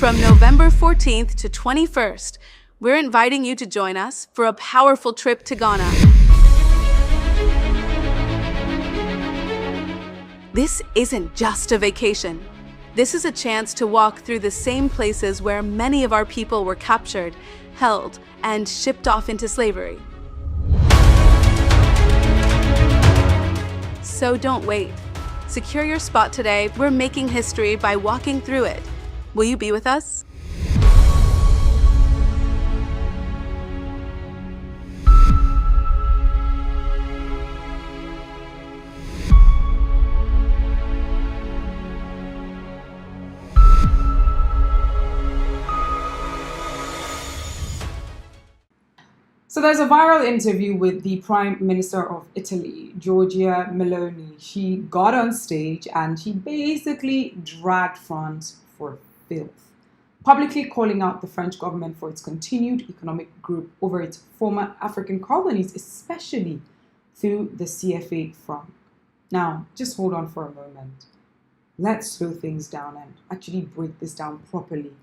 From November 14th to 21st, we're inviting you to join us for a powerful trip to Ghana. This isn't just a vacation. This is a chance to walk through the same places where many of our people were captured, held, and shipped off into slavery. So don't wait. Secure your spot today. We're making history by walking through it. Will you be with us? So there's a viral interview with the Prime Minister of Italy, Giorgia Meloni. She got on stage and she basically dragged France for filth, publicly calling out the French government for its continued economic growth over its former African colonies, especially through the CFA franc. Now, just hold on for a moment. Let's slow things down and actually break this down properly.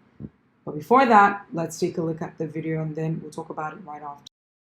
But before that, let's take a look at the video and then we'll talk about it right after.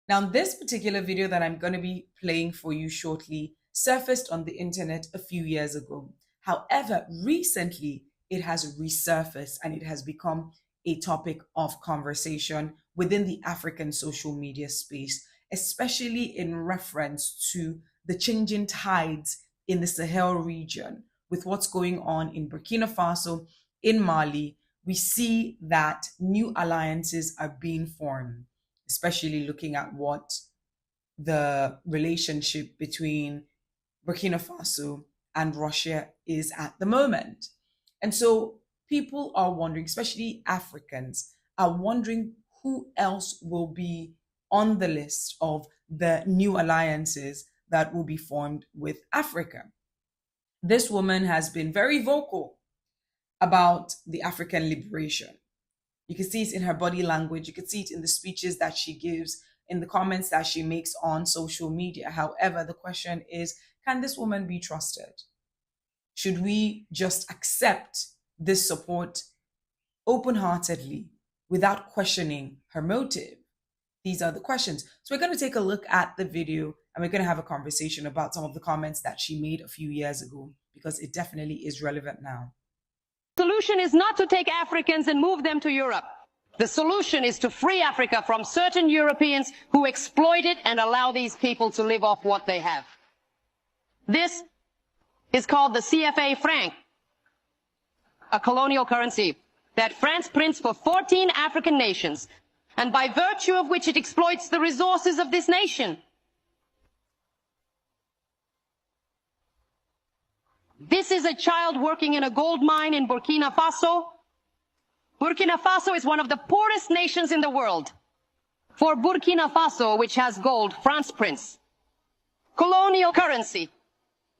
Now, this particular video that I'm going to be playing for you shortly surfaced on the internet a few years ago. However, recently it has resurfaced and it has become a topic of conversation within the African social media space, especially in reference to the changing tides in the Sahel region. With what's going on in Burkina Faso, in Mali, we see that new alliances are being formed, especially looking at what the relationship between Burkina Faso and Russia is at the moment. And so people are wondering, especially Africans, are wondering who else will be on the list of the new alliances that will be formed with Africa. This woman has been very vocal about the African liberation. You can see it in her body language. You can see it in the speeches that she gives, in the comments that she makes on social media. However, the question is, can this woman be trusted? Should we just accept this support open-heartedly without questioning her motive? These are the questions. So we're going to take a look at the video and we're going to have a conversation about some of the comments that she made a few years ago, because it definitely is relevant now. The solution is not to take Africans and move them to Europe. The solution is to free Africa from certain Europeans who exploit it and allow these people to live off what they have. This is called the CFA franc, a colonial currency that France prints for 14 African nations, and by virtue of which it exploits the resources of this nation. This is a child working in a gold mine in Burkina Faso. Burkina Faso is one of the poorest nations in the world. For Burkina Faso, which has gold, France prints colonial currency.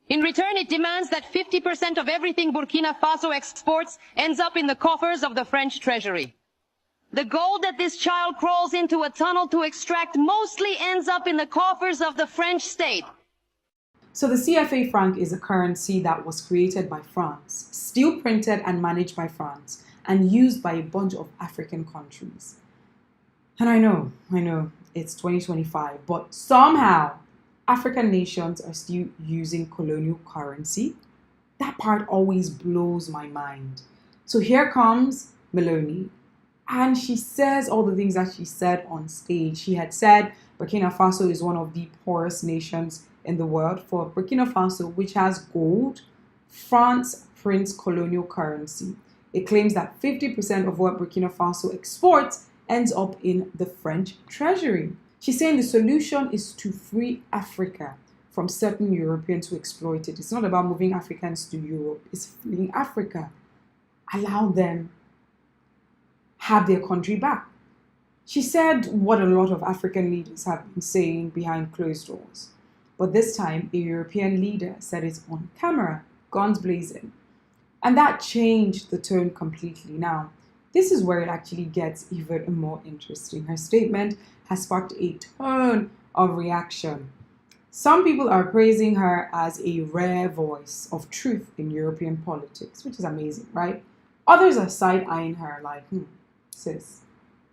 In return, it demands that 50% of everything Burkina Faso exports ends up in the coffers of the French treasury. The gold that this child crawls into a tunnel to extract mostly ends up in the coffers of the French state. So the CFA franc is a currency that was created by France, still printed and managed by France, and used by a bunch of African countries. And I know, it's 2025, but somehow African nations are still using colonial currency. That part always blows my mind. So here comes Meloni, and she says all the things that she said on stage. She had said Burkina Faso is one of the poorest nations in the world. For Burkina Faso, which has gold, France prints colonial currency. It claims that 50% of what Burkina Faso exports ends up in the French treasury. She's saying the solution is to free Africa from certain Europeans who exploit it. It's not about moving Africans to Europe. It's freeing Africa. Allow them have their country back. She said what a lot of African leaders have been saying behind closed doors. But this time, a European leader said it on camera, guns blazing. And that changed the tone completely. Now, this is where it actually gets even more interesting. Her statement has sparked a ton of reaction. Some people are praising her as a rare voice of truth in European politics, which is amazing, right? Others are side-eyeing her like, sis,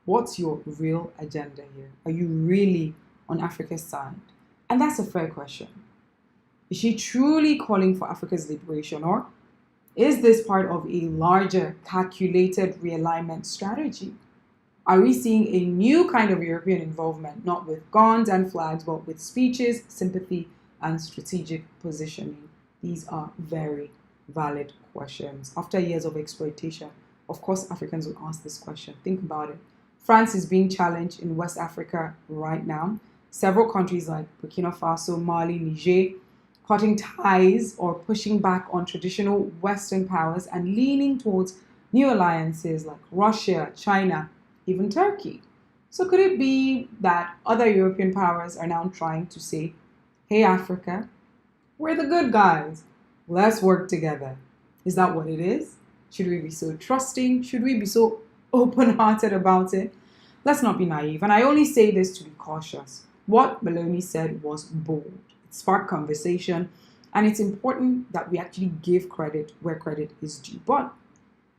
what's your real agenda here? Are you really on Africa's side? And that's a fair question. Is she truly calling for Africa's liberation, or is this part of a larger, calculated realignment strategy? Are we seeing a new kind of European involvement, not with guns and flags, but with speeches, sympathy, and strategic positioning? These are very valid questions. After years of exploitation, of course, Africans will ask this question. Think about it. France is being challenged in West Africa right now. Several countries like Burkina Faso, Mali, Niger, cutting ties or pushing back on traditional Western powers and leaning towards new alliances like Russia, China, even Turkey. So could it be that other European powers are now trying to say, hey, Africa, we're the good guys. Let's work together. Is that what it is? Should we be so trusting? Should we be so open-hearted about it? Let's not be naive. And I only say this to be cautious. What Meloni said was bold. It sparked conversation. And it's important that we actually give credit where credit is due. But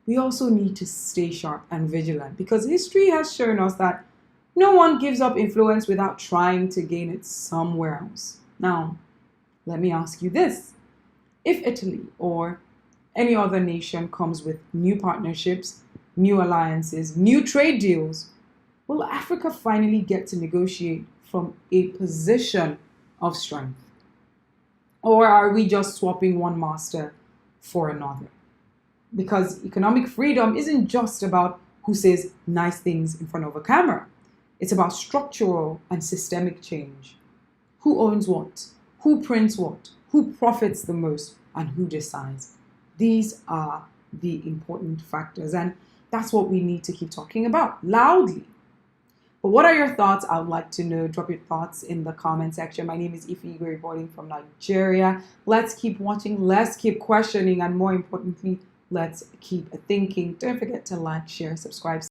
we also need to stay sharp and vigilant, because history has shown us that no one gives up influence without trying to gain it somewhere else. Now, let me ask you this. If Italy or any other nation comes with new partnerships, new alliances, new trade deals, will Africa finally get to negotiate from a position of strength? Or are we just swapping one master for another? Because economic freedom isn't just about who says nice things in front of a camera. It's about structural and systemic change. Who owns what? Who prints what? Who profits the most? And who decides? These are the important factors. And that's what we need to keep talking about loudly. But what are your thoughts? I would like to know. Drop your thoughts in the comment section. My name is Ify Igwe, reporting from Nigeria. Let's keep watching. Let's keep questioning. And more importantly, let's keep thinking. Don't forget to like, share, subscribe.